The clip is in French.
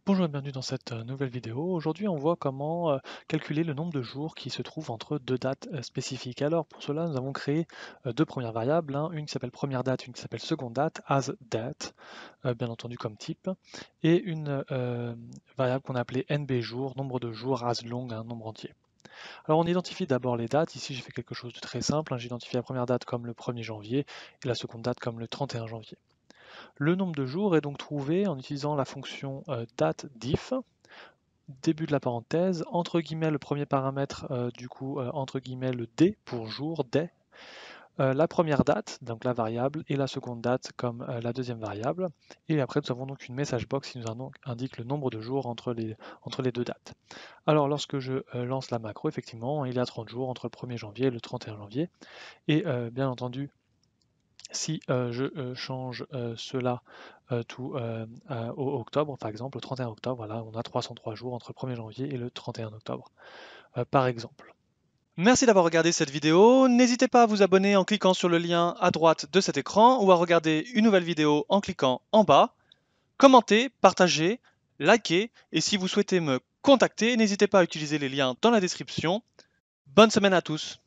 Bonjour et bienvenue dans cette nouvelle vidéo. Aujourd'hui, on voit comment calculer le nombre de jours qui se trouvent entre deux dates spécifiques. Alors, pour cela, nous avons créé deux premières variables, hein, une qui s'appelle première date, une qui s'appelle seconde date, as date, bien entendu comme type, et une variable qu'on a appelée nb jours, nombre de jours, as long, un nombre entier. Alors, on identifie d'abord les dates. Ici, j'ai fait quelque chose de très simple, hein. J'identifie la première date comme le 1er janvier et la seconde date comme le 31 janvier. Le nombre de jours est donc trouvé en utilisant la fonction dateDiff, début de la parenthèse, entre guillemets le premier paramètre, entre guillemets le D pour jour, day, la première date, donc la variable, et la seconde date comme la deuxième variable. Et après, nous avons donc une message box qui nous indique le nombre de jours entre les deux dates. Alors, lorsque je lance la macro, effectivement, il y a 30 jours entre le 1er janvier et le 31 janvier. Et bien entendu, si je change cela au octobre, par exemple, au 31 octobre, voilà, on a 303 jours entre le 1er janvier et le 31 octobre, par exemple. Merci d'avoir regardé cette vidéo. N'hésitez pas à vous abonner en cliquant sur le lien à droite de cet écran ou à regarder une nouvelle vidéo en cliquant en bas. Commentez, partagez, likez et si vous souhaitez me contacter, n'hésitez pas à utiliser les liens dans la description. Bonne semaine à tous!